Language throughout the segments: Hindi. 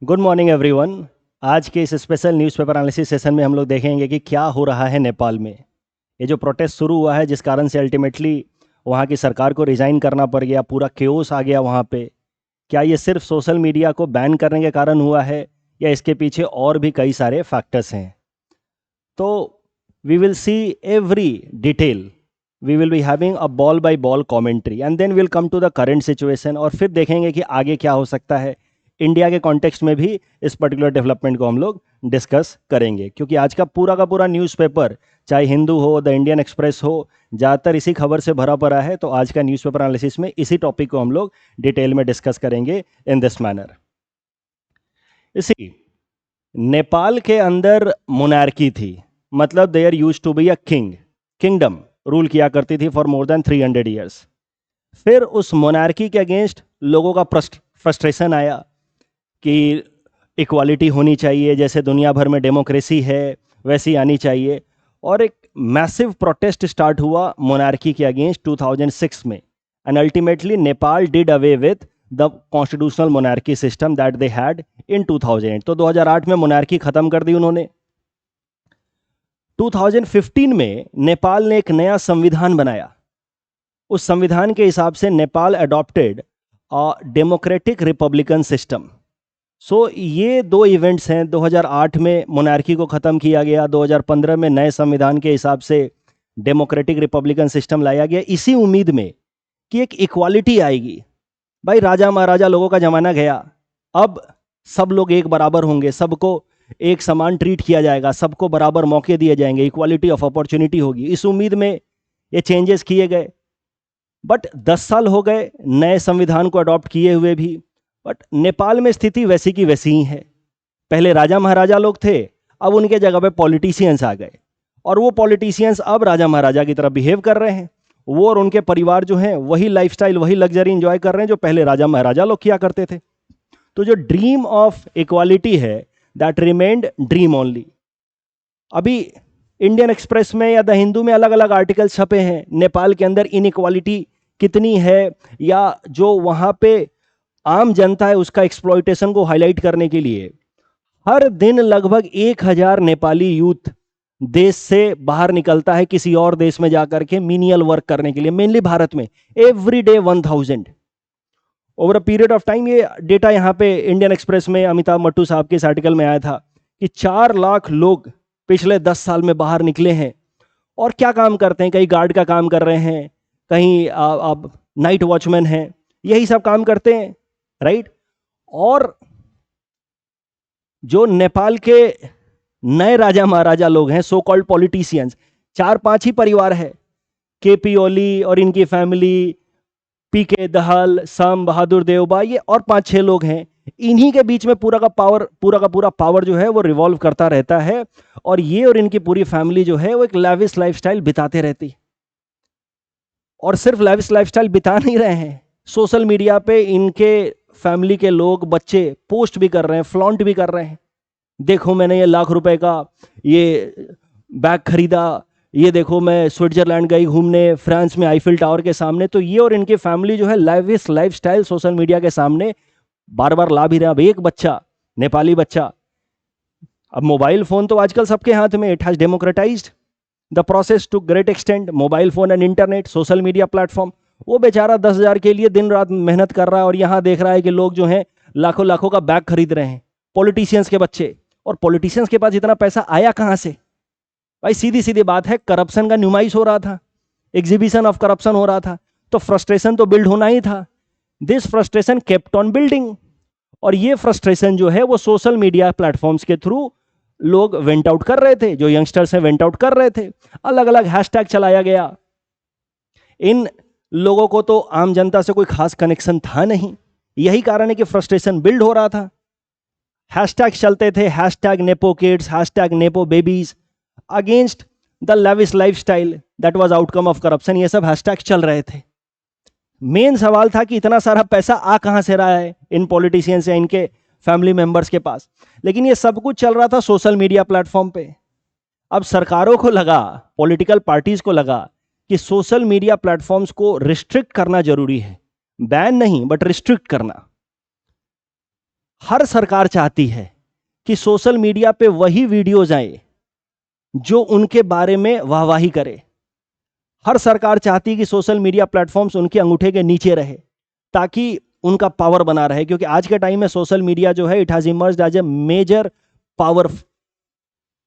Good morning everyone. आज के इस स्पेशल न्यूज़पेपर एनालिसिस सेशन में हम लोग देखेंगे कि क्या हो रहा है नेपाल में। ये जो प्रोटेस्ट शुरू हुआ है जिस कारण से अल्टीमेटली वहाँ की सरकार को रिज़ाइन करना पड़ गया, पूरा केओस आ गया वहाँ पे। क्या ये सिर्फ सोशल मीडिया को बैन करने के कारण हुआ है या इसके पीछे और भी कई सारे फैक्टर्स हैं? तो we will see every detail. We will be having a ball by ball commentary and then will come to the current situation, और फिर देखेंगे कि आगे क्या हो सकता है। इंडिया के कॉन्टेक्स्ट में भी इस पर्टिकुलर डेवलपमेंट को हम लोग डिस्कस करेंगे, क्योंकि आज का पूरा न्यूज़पेपर, चाहे हिंदू हो, द इंडियन एक्सप्रेस हो, ज़्यादातर इसी खबर से भरा पड़ा है। तो आज का न्यूज़पेपर एनालिसिस में इसी टॉपिक को हम लोग डिटेल में डिस्कस करेंगे इन दिस मैनर। इसी नेपाल के अंदर मोनार्की थी, मतलब there use to be a kingdom rule किया करती थी फॉर मोर देन 300 ईयर्स। फिर उस मोनार्की के अगेंस्ट लोगों का फ्रस्ट्रेशन आया कि इक्वालिटी होनी चाहिए, जैसे दुनिया भर में डेमोक्रेसी है वैसी आनी चाहिए। और एक मैसिव प्रोटेस्ट स्टार्ट हुआ मोनार्की के अगेंस्ट 2006 में, and ultimately Nepal did away with the constitutional monarchy system that they had in 2008। तो 2008 में मोनार्की खत्म कर दी उन्होंने। 2015 में नेपाल ने एक नया संविधान बनाया। उस संविधान के हिसाब से Nepal adopted a democratic republican system. So ये दो इवेंट्स हैं। 2008 में मोनार्की को ख़त्म किया गया, 2015 में नए संविधान के हिसाब से डेमोक्रेटिक रिपब्लिकन सिस्टम लाया गया, इसी उम्मीद में कि एक इक्वालिटी आएगी। भाई राजा महाराजा लोगों का ज़माना गया, अब सब लोग एक बराबर होंगे, सबको एक समान ट्रीट किया जाएगा, सबको बराबर मौके दिए जाएंगे, इक्वालिटी ऑफ अपॉर्चुनिटी होगी। इस उम्मीद में ये चेंजेस किए गए। बट 10 साल हो गए नए संविधान को अडॉप्ट किए हुए भी, बट नेपाल में स्थिति वैसी की वैसी ही है। पहले राजा महाराजा लोग थे, अब उनके जगह पे पॉलिटिशियंस आ गए, और वो पॉलिटिशियंस अब राजा महाराजा की तरह बिहेव कर रहे हैं। वो और उनके परिवार जो हैं वही लाइफस्टाइल, वही लग्जरी एंजॉय कर रहे हैं जो पहले राजा महाराजा लोग किया करते थे। तो जो ड्रीम ऑफ इक्वालिटी है, दैट रिमेन्ड ड्रीम ओनली। अभी इंडियन एक्सप्रेस में या द हिंदू में अलग अलग आर्टिकल छपे हैं नेपाल के अंदर इनइक्वालिटी कितनी है, या जो वहाँ पे आम जनता है उसका एक्सप्लॉइटेशन को हाईलाइट करने के लिए हर दिन लगभग 1000 नेपाली यूथ देश से बाहर निकलता है किसी और देश में जाकर के मीनियल वर्क करने के लिए, मेनली भारत में। Every day 1000 over a period of time. ये डेटा यहाँ पे इंडियन एक्सप्रेस में अमिताभ मट्टू साहब के इस आर्टिकल में आया था कि 4 लाख लोग पिछले 10 साल में बाहर निकले हैं। और क्या काम करते हैं? कहीं गार्ड का काम कर रहे हैं, कहीं अब नाइट वॉचमैन हैं, यही सब काम करते हैं, राइट। और जो नेपाल के नए राजा महाराजा लोग हैं, सो कॉल्ड पॉलिटिशियंस, 4-5 ही परिवार है, केपी ओली और इनकी फैमिली, पीके दहाल, सम बहादुर देवबा, ये और 5-6 लोग हैं। इन्हीं के बीच में पूरा का पूरा पावर जो है वो रिवॉल्व करता रहता है, और ये और इनकी पूरी फैमिली जो है वो एक लैविश लाइफस्टाइल बिताते रहती। और सिर्फ लैविश लाइफस्टाइल बिता नहीं रहे हैं, सोशल मीडिया पे इनके फैमिली के लोग, बच्चे पोस्ट भी कर रहे हैं, फ्लॉन्ट भी कर रहे हैं। देखो मैंने ये लाख रुपए का ये बैग खरीदा, ये देखो मैं स्विट्जरलैंड गई घूमने, फ्रांस में आईफिल टावर के सामने। तो ये और इनकी फैमिली जो है लाइविश लाइफस्टाइल सोशल मीडिया के सामने बार बार ला भी रहा। अब एक बच्चा, नेपाली बच्चा, अब मोबाइल फोन तो आजकल सबके हाथ में, it has democratized the process to great extent. Mobile phone and internet, social media platform. वो बेचारा 10,000 के लिए दिन रात मेहनत कर रहा है, और यहाँ देख रहा है कि लोग जो हैं लाखों लाखों का बैग खरीद रहे हैं, पॉलिटिशियंस के बच्चे। और पॉलिटिशियंस के पास इतना पैसा आया कहाँ से? भाई सीधी सीधी बात है, करप्शन का नुमाइश हो रहा था, एग्जीबिशन ऑफ करप्शन हो रहा था, तो फ्रस्ट्रेशन तो बिल्ड होना ही था। This frustration kept on building, और ये फ्रस्ट्रेशन जो है वो सोशल मीडिया प्लेटफॉर्म्स के थ्रू लोग वेंट आउट कर रहे थे, जो यंगस्टर्स हैं वेंट आउट कर रहे थे। अलग अलग हैशटैग चलाया गया। इन लोगों को तो आम जनता से कोई खास कनेक्शन था नहीं, यही कारण है कि फ्रस्ट्रेशन बिल्ड हो रहा था। हैशटैग चलते थे, hashtag nepo kids, hashtag nepo babies, against the lavish lifestyle that was outcome of corruption. ये सब हैशटैग चल रहे थे। मेन सवाल था कि इतना सारा पैसा आ कहां से रहा है इन पॉलिटिशियंस या इनके फैमिली मेंबर्स के पास। लेकिन ये सब कुछ चल रहा था सोशल मीडिया प्लेटफॉर्म पे। अब सरकारों को लगा, पॉलिटिकल पार्टीज को लगा कि सोशल मीडिया प्लेटफॉर्म्स को रिस्ट्रिक्ट करना जरूरी है, बैन नहीं बट रिस्ट्रिक्ट करना। हर सरकार चाहती है कि सोशल मीडिया पे वही वीडियोज आए जो उनके बारे में वाहवाही करे। हर सरकार चाहती है कि सोशल मीडिया प्लेटफॉर्म्स उनके अंगूठे के नीचे रहे ताकि उनका पावर बना रहे, क्योंकि आज के टाइम में सोशल मीडिया जो है, it has emerged as a major power,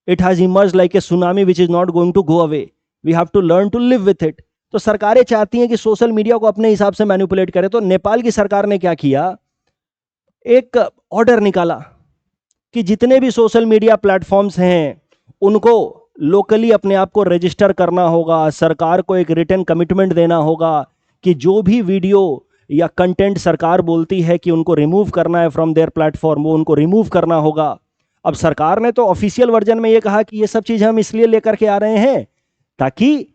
it has emerged like a tsunami which is not going to go away, we have to learn to live with it. तो सरकारें चाहती हैं कि सोशल मीडिया को अपने हिसाब से मैनिपुलेट करे। तो नेपाल की सरकार ने क्या किया, एक ऑर्डर निकाला कि जितने भी सोशल मीडिया प्लेटफॉर्म्स हैं उनको लोकली अपने आप को रजिस्टर करना होगा, सरकार को एक रिटन कमिटमेंट देना होगा कि जो भी वीडियो या कंटेंट सरकार बोलती है कि उनको रिमूव करना है फ्रॉम देयर प्लेटफॉर्म, वो उनको रिमूव करना होगा। अब सरकार ने तो ऑफिशियल वर्जन में ये कहा कि ये सब चीज़ हम इसलिए लेकर के आ रहे हैं ताकि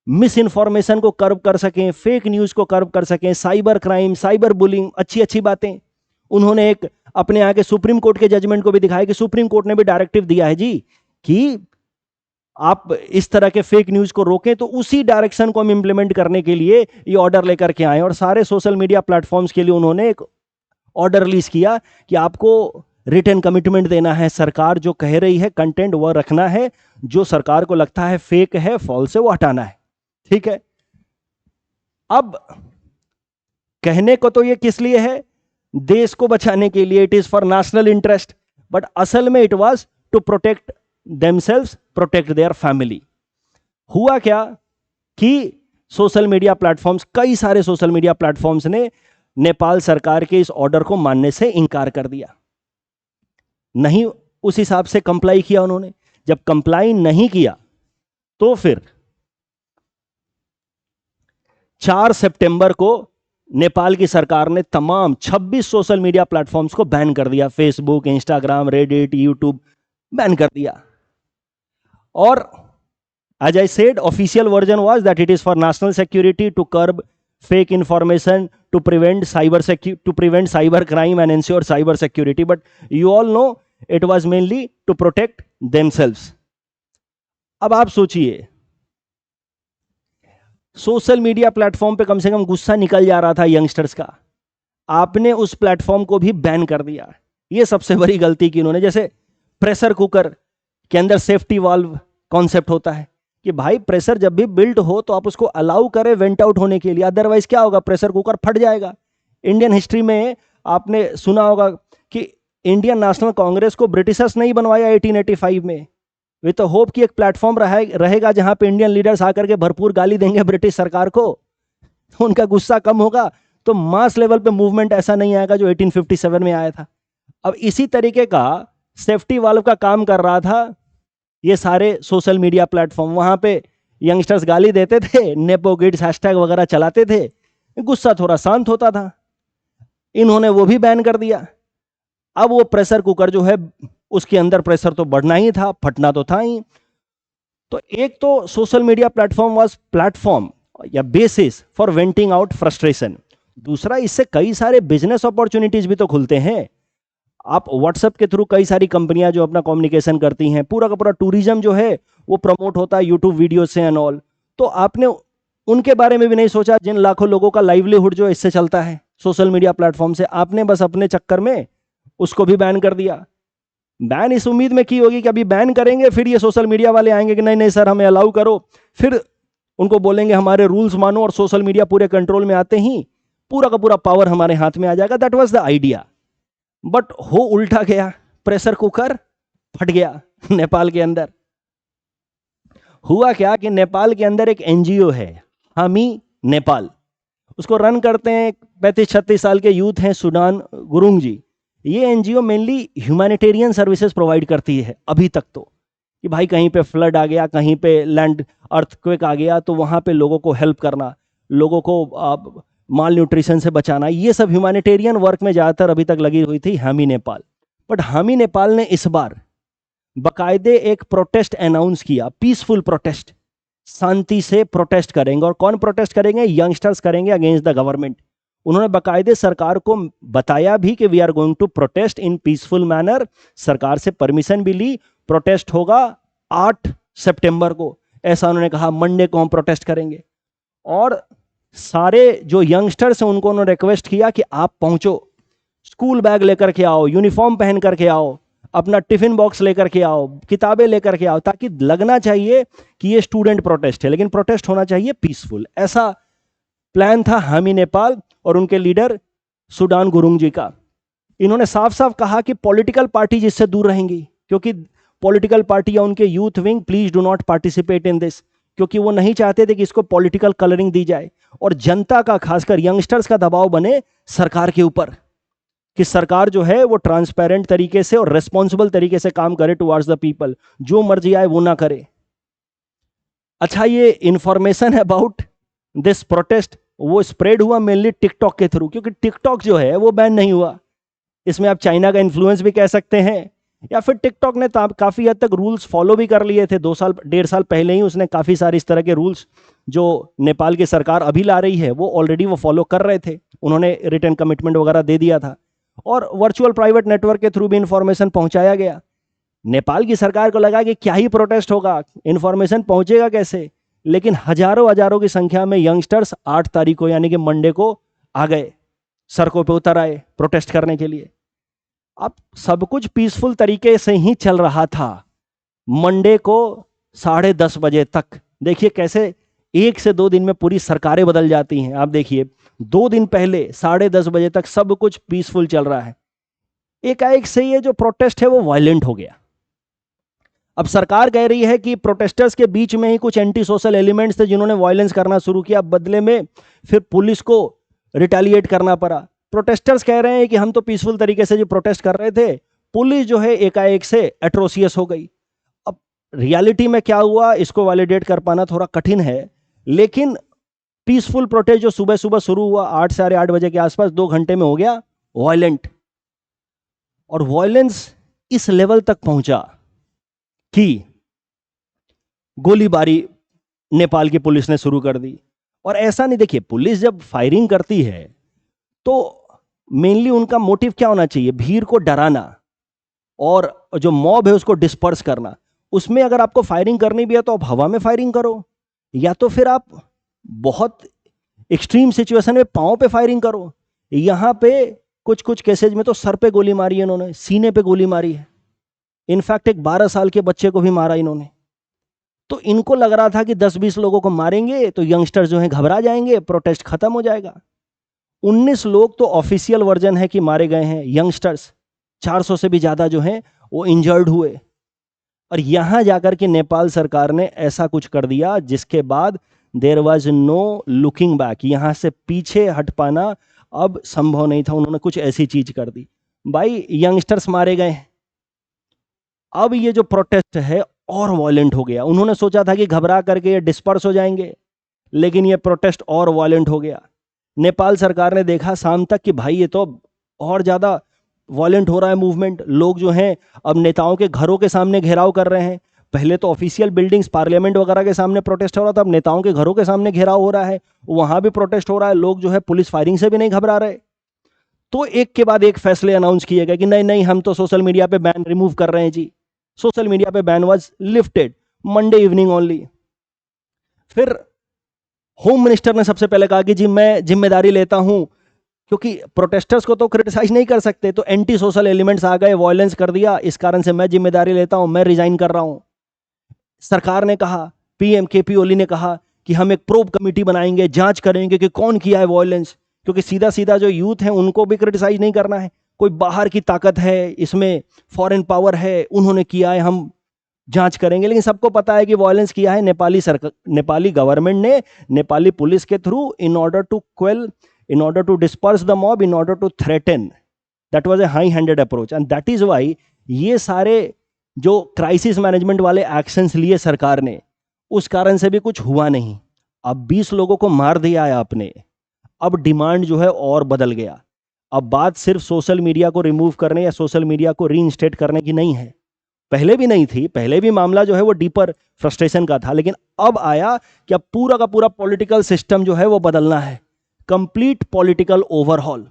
मिस इन्फॉर्मेशन को कर्व कर सकें, फेक न्यूज़ को कर्व कर सकें, साइबर क्राइम, साइबर बुलिंग, अच्छी अच्छी बातें। उन्होंने एक अपने यहाँ के सुप्रीम कोर्ट के जजमेंट को भी दिखाया कि सुप्रीम कोर्ट ने भी डायरेक्टिव दिया है जी कि आप इस तरह के फेक न्यूज को रोकें। तो उसी डायरेक्शन को हम इंप्लीमेंट करने के लिए ये ऑर्डर लेकर के आए और सारे सोशल मीडिया प्लेटफॉर्म्स के लिए उन्होंने एक ऑर्डर रिलीज किया कि आपको रिटन कमिटमेंट देना है, सरकार जो कह रही है कंटेंट वो रखना है, जो सरकार को लगता है फेक है, फॉल्स है, वो हटाना है। ठीक है, अब कहने को तो ये किस लिए है, देश को बचाने के लिए, it is for national interest, but असल में it was to protect themselves, protect their family. हुआ क्या कि सोशल मीडिया प्लेटफॉर्म्स, कई सारे सोशल मीडिया प्लेटफॉर्म्स ने नेपाल सरकार के इस ऑर्डर को मानने से इनकार कर दिया, नहीं उस हिसाब से कंप्लाई किया उन्होंने। जब कंप्लाई नहीं किया तो फिर 4 सितंबर को नेपाल की सरकार ने तमाम 26 सोशल मीडिया प्लेटफॉर्म्स को बैन कर दिया, Facebook, Instagram, Reddit, YouTube ban कर दिया। और as I said, official version was that it is for national security, to curb fake information, to prevent cyber crime and ensure cyber security. But you all know it was mainly to protect themselves. अब आप सोचिए, सोशल मीडिया प्लेटफॉर्म पे कम से कम गुस्सा निकल जा रहा था यंगस्टर्स का, आपने उस प्लेटफॉर्म को भी बैन कर दिया। ये सबसे बड़ी गलती की उन्होंने। जैसे प्रेशर कुकर के अंदर सेफ्टी वाल्व कॉन्सेप्ट होता है कि भाई प्रेशर जब भी बिल्ट हो तो आप उसको अलाउ करें वेंट आउट होने के लिए, अदरवाइज क्या होगा, प्रेशर कुकर फट जाएगा। इंडियन हिस्ट्री में आपने सुना होगा कि इंडियन नेशनल कांग्रेस को ब्रिटिशर्स नहीं बनवाया 1885 में, विद होप कि एक प्लेटफॉर्म रहेगा जहां पे इंडियन लीडर्स आकर के भरपूर गाली देंगे ब्रिटिश सरकार को, तो उनका गुस्सा कम होगा, तो मास लेवल पे मूवमेंट ऐसा नहीं आएगा जो 1857 में आया था। अब इसी तरीके का सेफ्टी वाल्व का काम कर रहा था ये सारे सोशल मीडिया प्लेटफॉर्म। वहां पे यंगस्टर्स गाली देते थे, नेपो किड्स हैशटैग वगैरह चलाते थे, गुस्सा थोड़ा शांत होता था, इन्होंने वो भी बैन कर दिया। अब वो प्रेशर कुकर जो है उसके अंदर प्रेशर तो बढ़ना ही था, फटना तो था ही। तो एक तो social media platform was platform या basis for venting out frustration, दूसरा इससे कई सारे बिजनेस अपॉर्चुनिटीज भी तो खुलते हैं। आप व्हाट्सएप के थ्रू कई सारी कंपनियां जो अपना कम्युनिकेशन करती हैं, पूरा का पूरा टूरिज्म जो है वो प्रमोट होता है यूट्यूब वीडियो से एंड ऑल। तो आपने उनके बारे में भी नहीं सोचा जिन लाखों लोगों का लाइवलीहुड जो इससे चलता है सोशल मीडिया प्लेटफॉर्म से, आपने बस अपने चक्कर में उसको भी बैन कर दिया। बैन इस उम्मीद में की होगी कि अभी बैन करेंगे फिर ये सोशल मीडिया वाले आएंगे कि नहीं नहीं सर हमें अलाउ करो, फिर उनको बोलेंगे हमारे रूल्स मानो, और सोशल मीडिया पूरे कंट्रोल में आते ही पूरा का पूरा पावर हमारे हाथ में आ जाएगा। That was the idea, but हो उल्टा गया, प्रेशर कुकर फट गया। नेपाल के अंदर हुआ क्या कि नेपाल के अंदर एक एनजीओ है हामी नेपाल, उसको रन करते हैं 35-36 साल के यूथ हैं सुडान गुरुंग जी। ये NGO mainly humanitarian services provide करती है अभी तक तो, कि भाई कहीं पे फ्लड आ गया, कहीं पे लैंड अर्थक्वेक आ गया तो वहाँ पे लोगों को हेल्प करना, लोगों को माल न्यूट्रिशन से बचाना, ये सब ह्यूमैनिटेरियन वर्क में ज़्यादातर अभी तक लगी हुई थी हामी नेपाल। बट हामी नेपाल ने इस बार बाकायदे एक प्रोटेस्ट अनाउंस किया, पीसफुल प्रोटेस्ट, शांति से प्रोटेस्ट करेंगे। और कौन प्रोटेस्ट करेंगे? यंगस्टर्स करेंगे अगेंस्ट द गवर्नमेंट। उन्होंने बाकायदे सरकार को बताया भी कि we are going to protest in peaceful manner, सरकार से परमिशन भी ली, प्रोटेस्ट होगा 8 सितंबर को, ऐसा उन्होंने कहा, मंडे को हम प्रोटेस्ट करेंगे। और सारे जो यंगस्टर्स हैं उनको उन्होंने रिक्वेस्ट किया कि आप पहुंचो, स्कूल बैग लेकर के आओ, यूनिफॉर्म पहन करके आओ, अपना टिफिन बॉक्स लेकर के आओ, किताबें लेकर के आओ, ताकि लगना चाहिए कि ये स्टूडेंट प्रोटेस्ट है, लेकिन प्रोटेस्ट होना चाहिए पीसफुल। ऐसा प्लान था हामी नेपाल और उनके लीडर सुडान गुरुंग जी का। इन्होंने साफ साफ कहा कि पॉलिटिकल पार्टी जिससे दूर रहेंगी, क्योंकि पॉलिटिकल पार्टी या उनके youth wing please do not participate in this, क्योंकि वो नहीं चाहते थे कि इसको पॉलिटिकल कलरिंग दी जाए और जनता का, खासकर यंगस्टर्स का दबाव बने सरकार के ऊपर कि सरकार जो है वो ट्रांसपेरेंट तरीके से और रेस्पॉन्सिबल तरीके से काम करे टुवर्ड्स द पीपल, जो मर्जी आए वो ना करे। अच्छा, ये इंफॉर्मेशन अबाउट दिस प्रोटेस्ट वो स्प्रेड हुआ मेनली टिकटॉक के थ्रू, क्योंकि टिकटॉक जो है वो बैन नहीं हुआ। इसमें आप चाइना का इन्फ्लुएंस भी कह सकते हैं, या फिर टिकटॉक ने काफी हद तक रूल्स फॉलो भी कर लिए थे। 2 साल 1.5 साल पहले ही उसने काफी सारे इस तरह के रूल्स जो नेपाल की सरकार अभी ला रही है वो ऑलरेडी वो फॉलो कर रहे थे, उन्होंने रिटर्न कमिटमेंट वगैरह दे दिया था और वर्चुअल प्राइवेट नेटवर्क के थ्रू भी इंफॉर्मेशन पहुंचाया गया। नेपाल की सरकार को लगा कि क्या ही प्रोटेस्ट होगा, इंफॉर्मेशन पहुंचेगा कैसे, लेकिन हजारों हजारों की संख्या में यंगस्टर्स 8 तारीख को यानी कि मंडे को आ गए, सड़कों पे उतर आए प्रोटेस्ट करने के लिए। अब सब कुछ पीसफुल तरीके से ही चल रहा था। मंडे को 10:30 बजे तक देखिए कैसे 1 से 2 दिन में पूरी सरकारें बदल जाती हैं। आप देखिए 2 दिन पहले 10:30 बजे तक सब कुछ पीसफुल चल रहा है, एकाएक से ये जो प्रोटेस्ट है वो वायलेंट हो गया। अब सरकार कह रही है कि प्रोटेस्टर्स के बीच में ही कुछ एंटी सोशल एलिमेंट्स थे जिन्होंने वायलेंस करना शुरू किया, बदले में फिर पुलिस को रिटेलिएट करना पड़ा। प्रोटेस्टर्स कह रहे हैं कि हम तो पीसफुल तरीके से जो प्रोटेस्ट कर रहे थे, पुलिस जो है एकाएक से एट्रोसियस हो गई। अब रियलिटी में क्या हुआ इसको वैलिडेट कर पाना थोड़ा कठिन है, लेकिन पीसफुल प्रोटेस्ट जो सुबह सुबह शुरू हुआ 8 साढ़े 8 बजे के आसपास 2 घंटे में हो गया वायलेंट, और वायलेंस इस लेवल तक पहुंचा कि गोलीबारी नेपाल की पुलिस ने शुरू कर दी। और ऐसा नहीं, देखिए पुलिस जब फायरिंग करती है तो मेनली उनका मोटिव क्या होना चाहिए, भीड़ को डराना और जो मॉब है उसको डिस्पर्स करना। उसमें अगर आपको फायरिंग करनी भी है तो आप हवा में फायरिंग करो, या तो फिर आप बहुत एक्सट्रीम सिचुएशन में पांव पे फायरिंग करो। यहां पे कुछ कुछ केसेज में तो सर पे गोली मारी है इन्होंने, सीने पे गोली मारी है, इनफैक्ट एक 12 साल के बच्चे को भी मारा इन्होंने। तो इनको लग रहा था कि 10-20 लोगों को मारेंगे तो यंगस्टर्स जो हैं घबरा जाएंगे, प्रोटेस्ट खत्म हो जाएगा। 19 लोग तो ऑफिशियल वर्जन है कि मारे गए हैं यंगस्टर्स, 400 से भी ज्यादा जो हैं वो इंजर्ड हुए। और यहां जाकर के नेपाल सरकार ने ऐसा कुछ कर दिया जिसके बाद there was no looking back, यहां से पीछे हट पाना अब संभव नहीं था। उन्होंने कुछ ऐसी चीज कर दी, भाई यंगस्टर्स मारे गए। अब ये जो प्रोटेस्ट है और वायलेंट हो गया। उन्होंने सोचा था कि घबरा करके ये डिस्पर्स हो जाएंगे, लेकिन ये प्रोटेस्ट और वायलेंट हो गया। नेपाल सरकार ने देखा शाम तक कि भाई ये तो और ज्यादा वायलेंट हो रहा है मूवमेंट, लोग जो हैं अब नेताओं के घरों के सामने घेराव कर रहे हैं। पहले तो ऑफिशियल बिल्डिंग्स पार्लियामेंट वगैरह के सामने प्रोटेस्ट हो रहा था, अब नेताओं के घरों के सामने घेराव हो रहा है, वहां भी प्रोटेस्ट हो रहा है। लोग जो है पुलिस फायरिंग से भी नहीं घबरा रहे। तो एक के बाद एक फैसले अनाउंस किए गए कि नहीं नहीं हम तो सोशल मीडिया पे बैन रिमूव कर रहे हैं जी। सोशल मीडिया पे ban was lifted Monday evening only. फिर होम मिनिस्टर ने सबसे पहले कहा कि जी मैं जिम्मेदारी लेता हूं, क्योंकि प्रोटेस्टर्स को तो क्रिटिसाइज नहीं कर सकते, तो एंटी सोशल एलिमेंट्स आ गए, वायलेंस कर दिया, इस कारण से मैं जिम्मेदारी लेता हूं, मैं रिजाइन कर रहा हूं। सरकार ने कहा, पीएम केपी ओली ने कहा कि हम एक प्रोब कमेटी बनाएंगे, जांच करेंगे कि कौन किया है वायलेंस, क्योंकि सीधा सीधा जो यूथ है उनको भी क्रिटिसाइज नहीं करना है, कोई बाहर की ताकत है इसमें, फॉरेन पावर है, उन्होंने किया है, हम जांच करेंगे। लेकिन सबको पता है कि वायलेंस किया है नेपाली सरकार, नेपाली गवर्नमेंट ने, नेपाली पुलिस के through, in order to quell, in order to disperse the mob, in order to threaten. That was a high handed approach and that is why ये सारे जो क्राइसिस मैनेजमेंट वाले एक्शंस लिए सरकार ने, उस कारण से भी कुछ हुआ नहीं। अब 20 लोगों को मार दिया है आपने, अब डिमांड जो है और बदल गया। अब बात सिर्फ सोशल मीडिया को रिमूव करने या सोशल मीडिया को रीइंस्टेट करने की नहीं है, पहले भी नहीं थी, पहले भी मामला जो है वो डीपर फ्रस्ट्रेशन का था, लेकिन अब आया कि अब पूरा का पूरा पॉलिटिकल सिस्टम जो है वो बदलना है, कंप्लीट पॉलिटिकल ओवरहॉल,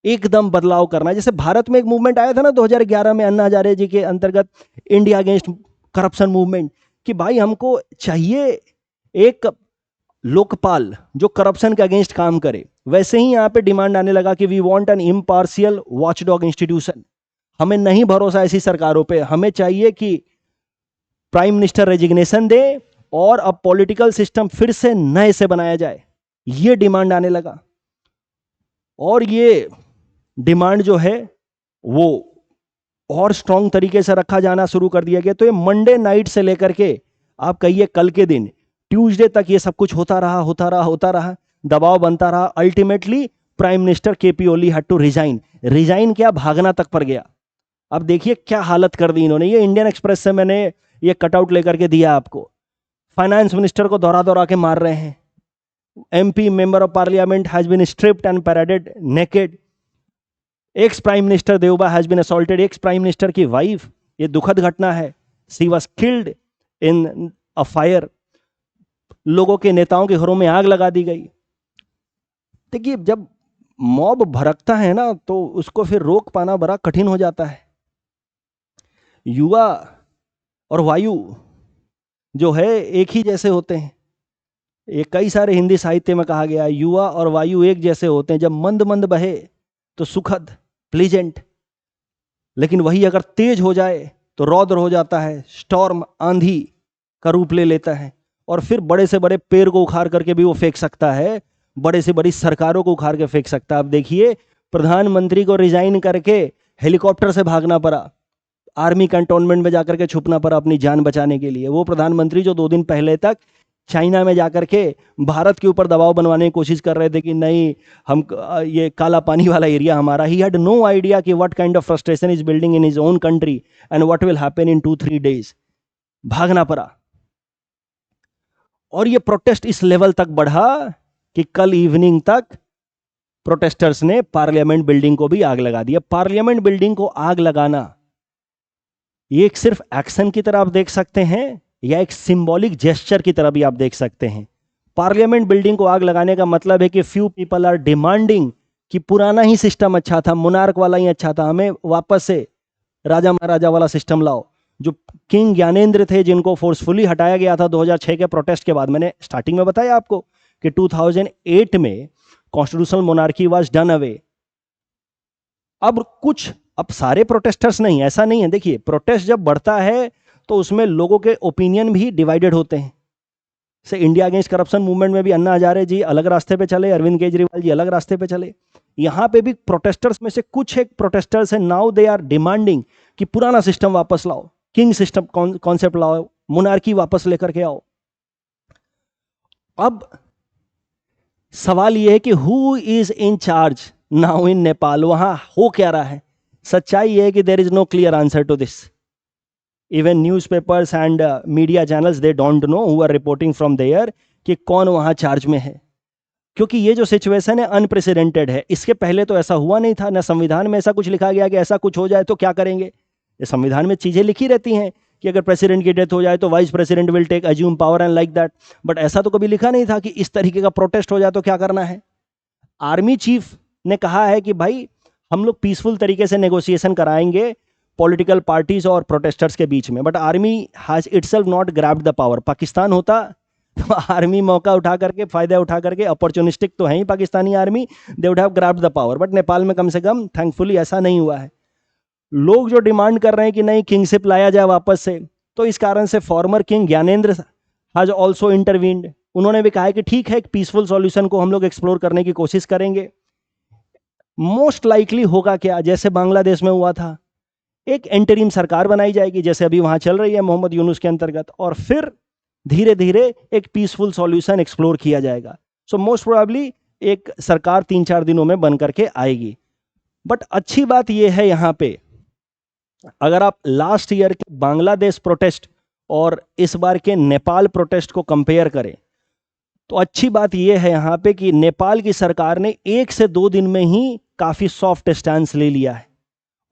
एकदम बदलाव करना है। जैसे भारत में एक मूवमेंट आया था ना 2011 में अन्ना हजारे जी के अंतर्गत, इंडिया अगेंस्ट करप्शन मूवमेंट, कि भाई हमको चाहिए एक लोकपाल जो करप्शन के अगेंस्ट काम करे, वैसे ही यहां पे डिमांड आने लगा कि we want an impartial watchdog institution. हमें नहीं भरोसा ऐसी सरकारों पे, हमें चाहिए कि प्राइम मिनिस्टर रेजिग्नेशन दे और अब पॉलिटिकल सिस्टम फिर से नए से बनाया जाए, ये डिमांड आने लगा। और ये डिमांड जो है वो और स्ट्रांग तरीके से रखा जाना शुरू कर दिया गया। तो ये मंडे नाइट से लेकर के आप कहिए कल के दिन ट्यूसडे तक ये सब कुछ होता रहा, दबाव बनता रहा। Ultimately prime minister KP Oli had to resign क्या, भागना तक पर गया। अब देखिए क्या हालत कर दी इन्होंने। ये इंडियन एक्सप्रेस से मैंने ये कटआउट लेकर के दिया आपको। फाइनेंस मिनिस्टर को दौरा के मार रहे हैं। MP member of parliament has been stripped and paraded naked. Ex prime minister Deuba has been assaulted, ex prime minister की वाइफ, ये दुखद घटना है, she was killed in a fire. लोगों के नेताओं के घरों में आग लगा दी गई। देखिए जब मॉब भड़कता है ना तो उसको फिर रोक पाना बड़ा कठिन हो जाता है। युवा और वायु जो है एक ही जैसे होते हैं। ये कई सारे हिंदी साहित्य में कहा गया है, युवा और वायु एक जैसे होते हैं। जब मंद मंद बहे तो सुखद प्लीजेंट, लेकिन वही अगर तेज हो जाए तो रौद्र हो जाता है, स्टॉर्म आंधी का रूप ले लेता है। और फिर बड़े से बड़े पेड़ को उखाड़ करके भी वो फेंक सकता है, बड़े से बड़ी सरकारों को उखाड़ के फेंक सकता है। अब देखिए प्रधानमंत्री को रिजाइन करके हेलीकॉप्टर से भागना पड़ा, आर्मी कंटोनमेंट में जाकर के छुपना पड़ा अपनी जान बचाने के लिए। वो प्रधानमंत्री जो 2 दिन पहले तक चाइना में जाकर के भारत के ऊपर दबाव बनवाने की कोशिश कर रहे थे कि नहीं हम ये काला पानी वाला एरिया हमारा। ही हैड नो आइडिया कि what kind of frustration is building in his own country and what will happen in 2-3 days. भागना पड़ा। और ये प्रोटेस्ट इस लेवल तक बढ़ा कि कल इवनिंग तक प्रोटेस्टर्स ने पार्लियामेंट बिल्डिंग को भी आग लगा दिया। पार्लियामेंट बिल्डिंग को आग लगाना ये एक सिर्फ एक्शन की तरह आप देख सकते हैं या एक सिंबॉलिक जेस्चर की तरह भी आप देख सकते हैं। पार्लियामेंट बिल्डिंग को आग लगाने का मतलब है कि फ्यू पीपल आर डिमांडिंग कि पुराना ही सिस्टम अच्छा था, मोनार्क वाला ही अच्छा था, हमें वापस से राजा महाराजा वाला सिस्टम लाओ। जो किंग ज्ञानेंद्र थे जिनको फोर्सफुली हटाया गया था 2006 के प्रोटेस्ट के बाद, मैंने स्टार्टिंग में बताया आपको कि 2008 में constitutional monarchy was done away. अब सारे प्रोटेस्टर्स नहीं, ऐसा नहीं है। देखिए प्रोटेस्ट जब बढ़ता है तो उसमें लोगों के ओपिनियन भी डिवाइडेड होते हैं। से इंडिया अगेंस्ट करप्शन मूवमेंट में भी अन्ना हजारे जी अलग रास्ते पे चले, अरविंद केजरीवाल जी अलग रास्ते पे चले। यहां पे भी प्रोटेस्टर्स में से कुछ एक प्रोटेस्टर्स है, नाउ दे आर डिमांडिंग कि पुराना सिस्टम वापस लाओ, किंग सिस्टम कॉन्सेप्ट लाओ, मोनार्की वापस लेकर के आओ। अब सवाल यह है कि who is in charge now in Nepal, वहां हो क्या रहा है। सच्चाई यह है कि there is no clear answer to this. Even newspapers and media channels they don't know who are reporting from there कि कौन वहां चार्ज में है, क्योंकि ये जो सिचुएशन है अनप्रेसिडेंटेड है। इसके पहले तो ऐसा हुआ नहीं था, ना संविधान में ऐसा कुछ लिखा गया कि ऐसा कुछ हो जाए तो क्या करेंगे। ये संविधान में चीजें लिखी रहती हैं कि अगर प्रेसिडेंट की डेथ हो जाए तो vice president will take assume power and like that, but ऐसा तो कभी लिखा नहीं था कि इस तरीके का प्रोटेस्ट हो जाए तो क्या करना है। आर्मी चीफ ने कहा है कि भाई हम लोग पीसफुल तरीके से नेगोशिएशन कराएंगे पॉलिटिकल पार्टीज और प्रोटेस्टर्स के बीच में, but army has itself not grabbed the power. Pakistan होता तो आर्मी मौका उठा करके, फायदा उठा करके, अपॉर्चुनिस्टिक तो है ही Pakistani army, they would have grabbed the power. But Nepal में कम से कम थैंकफुली ऐसा नहीं हुआ है। लोग जो डिमांड कर रहे हैं कि नहीं किंगशिप लाया जाए वापस से, तो इस कारण से farmer king Gyanendra has also intervened. उन्होंने भी कहा है कि ठीक है एक पीसफुल सॉल्यूशन को हम लोग एक्सप्लोर करने की कोशिश करेंगे। मोस्ट लाइकली होगा क्या, जैसे बांग्लादेश में हुआ था, एक एंटरिम सरकार बनाई जाएगी जैसे अभी वहां चल रही है मोहम्मद यूनुस के अंतर्गत, और फिर धीरे धीरे एक पीसफुल सॉल्यूशन एक्सप्लोर किया जाएगा। सो मोस्ट प्रोबेबली एक सरकार 3-4 दिनों में बन करके आएगी। बट अच्छी बात यह है यहां पे, अगर आप लास्ट ईयर के बांग्लादेश प्रोटेस्ट और इस बार के नेपाल प्रोटेस्ट को कंपेयर करें तो अच्छी बात यह है यहां पे कि नेपाल की सरकार ने 1 से 2 दिन में ही काफी सॉफ्ट स्टैंड ले लिया है,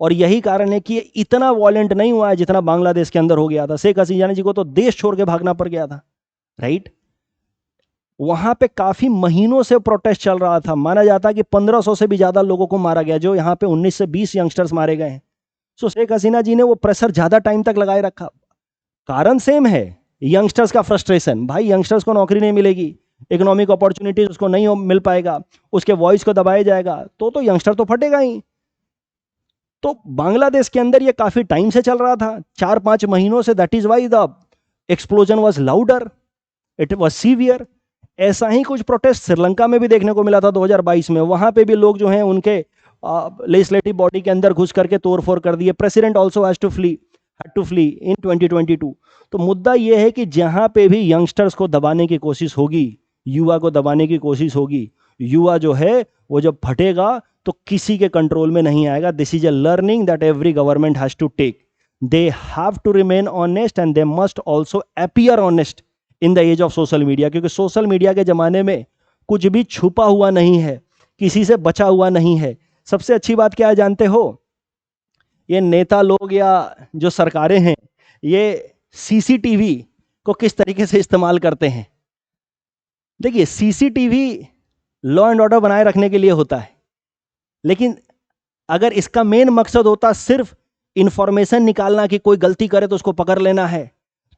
और यही कारण है कि ये इतना वॉयलेंट नहीं हुआ है जितना बांग्लादेश के अंदर हो गया था। शेख हसीना जी को तो देश छोड़ के भागना पड़ गया था, राइट। वहां पे काफी महीनों से प्रोटेस्ट चल रहा था, माना जाता है कि 1500 से भी ज्यादा लोगों को मारा गया, जो यहाँ पे 19 से 20 यंगस्टर्स मारे गए हैं। सो शेख हसीना जी ने वो प्रेशर ज्यादा टाइम तक लगाए रखा। कारण सेम है, यंगस्टर्स का फ्रस्ट्रेशन, भाई यंगस्टर्स को नौकरी नहीं मिलेगी, इकोनॉमिक अपॉर्चुनिटीज उसको नहीं मिल पाएगा, उसके वॉइस को दबाया जाएगा, तो यंगस्टर तो फटेगा ही। तो बांग्लादेश के अंदर ये काफी टाइम से चल रहा था, 4-5 महीनों से। That is why the explosion was louder, it was severe. ऐसा ही कुछ प्रोटेस्ट श्रीलंका में भी देखने को मिला था 2022 में। वहां पे भी लोग जो हैं उनके लेजिस्लेटिव बॉडी के अंदर घुस करके तोड़फोड़ कर दिए। President also had to flee in 2022। तो मुद्दा यह है कि जहां पे भी यंगस्टर्स को दबाने की कोशिश होगी, युवा को दबाने की कोशिश होगी, युवा जो है वो जब फटेगा तो किसी के कंट्रोल में नहीं आएगा। This is a learning that every government has to take. They have to remain honest and they must also appear honest in the age of social media, क्योंकि सोशल मीडिया के जमाने में कुछ भी छुपा हुआ नहीं है, किसी से बचा हुआ नहीं है। सबसे अच्छी बात क्या है जानते हो? ये नेता लोग या जो सरकारें हैं, ये सीसीटीवी को किस तरीके से इस्तेमाल करते हैं। देखिए, सीसीटीवी लॉ एंड ऑर्डर बनाए रखने के लिए होता है, लेकिन अगर इसका मेन मकसद होता सिर्फ इंफॉर्मेशन निकालना कि कोई गलती करे तो उसको पकड़ लेना है,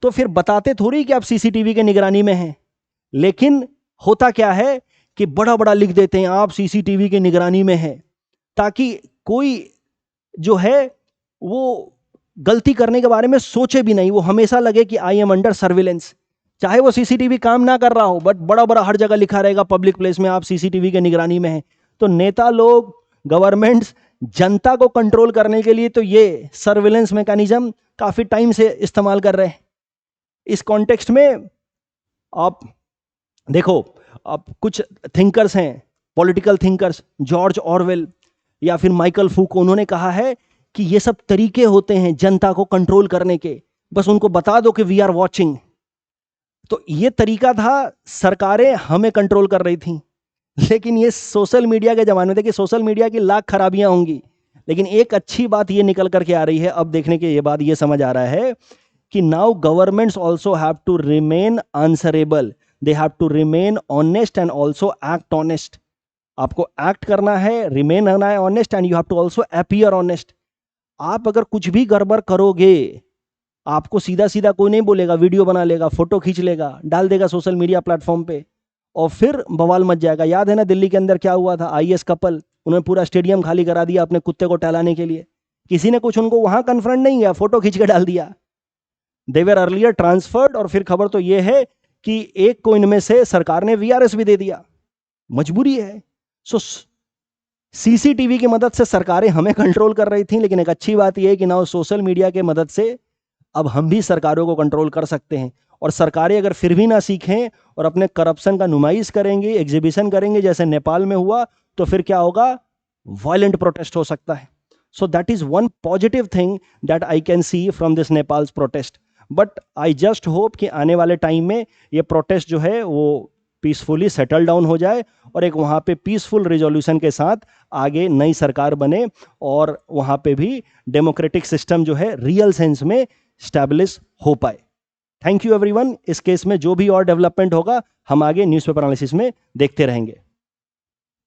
तो फिर बताते थोड़ी कि आप सीसीटीवी के निगरानी में हैं। लेकिन होता क्या है कि बड़ा बड़ा लिख देते हैं आप सीसीटीवी के निगरानी में हैं, ताकि कोई जो है वो गलती करने के बारे में सोचे भी नहीं। वो हमेशा लगे कि आई एम अंडर सर्विलेंस, चाहे वो सीसीटीवी काम ना कर रहा हो, बट बड़ा बड़ा हर जगह लिखा रहेगा पब्लिक प्लेस में आप सीसीटीवी के निगरानी में हैं। तो नेता लोग, गवर्नमेंट्स जनता को कंट्रोल करने के लिए तो ये सर्विलेंस मैकेनिज्म काफी टाइम से इस्तेमाल कर रहे हैं। इस कॉन्टेक्स्ट में आप देखो, अब कुछ थिंकर्स हैं, पॉलिटिकल थिंकर्स, जॉर्ज ऑरवेल या फिर माइकल फूको, उन्होंने कहा है कि ये सब तरीके होते हैं जनता को कंट्रोल करने के, बस उनको बता दो कि वी आर वॉचिंग। तो ये तरीका था, सरकारें हमें कंट्रोल कर रही थी। लेकिन ये सोशल मीडिया के जमाने में, देखिए सोशल मीडिया की लाख खराबियां होंगी, लेकिन एक अच्छी बात ये निकल करके आ रही है अब देखने के ये बाद ये समझ आ रहा है कि now governments also have to remain answerable, they have to remain honest and also act honest. आपको एक्ट करना है, रिमेन करना है honest, and you have to also appear honest. आप अगर कुछ भी गड़बड़ करोगे, आपको सीधा सीधा कोई नहीं बोलेगा, वीडियो बना लेगा, फोटो खींच लेगा, डाल देगा सोशल मीडिया प्लेटफॉर्म पे, और फिर बवाल मच जाएगा। याद है ना दिल्ली के अंदर क्या हुआ था? आईएएस कपल, उन्होंने पूरा स्टेडियम खाली करा दिया अपने कुत्ते को टहलाने के लिए। किसी ने कुछ उनको वहां कन्फ्रंट नहीं किया, फोटो खींच के डाल दिया। दे वर अर्लियर ट्रांसफर्ड, और फिर खबर तो यह है कि एक को इनमें से सरकार ने वीआरएस भी दे दिया। मजबूरी है। सो सीसीटीवी की मदद से सरकारें हमें कंट्रोल कर रही थी, लेकिन एक अच्छी बात यह है कि ना सोशल मीडिया के मदद से अब हम भी सरकारों को कंट्रोल कर सकते हैं। और सरकारें अगर फिर भी ना सीखें और अपने करप्शन का नुमाइश करेंगे, एग्जीबिशन करेंगे जैसे नेपाल में हुआ, तो फिर क्या होगा? वायलेंट प्रोटेस्ट हो सकता है। So that is one positive thing that I can see from this Nepals protest. But I just hope कि आने वाले टाइम में ये प्रोटेस्ट जो है वो पीसफुली सेटल डाउन हो जाए और एक वहाँ पे पीसफुल रिजोल्यूशन के साथ आगे नई सरकार बने और वहाँ पे भी डेमोक्रेटिक सिस्टम जो है रियल सेंस में स्टैब्लिश हो पाए। Thank you everyone. इस केस में जो भी और डेवलपमेंट होगा हम आगे न्यूज़पेपर एनालिसिस में देखते रहेंगे।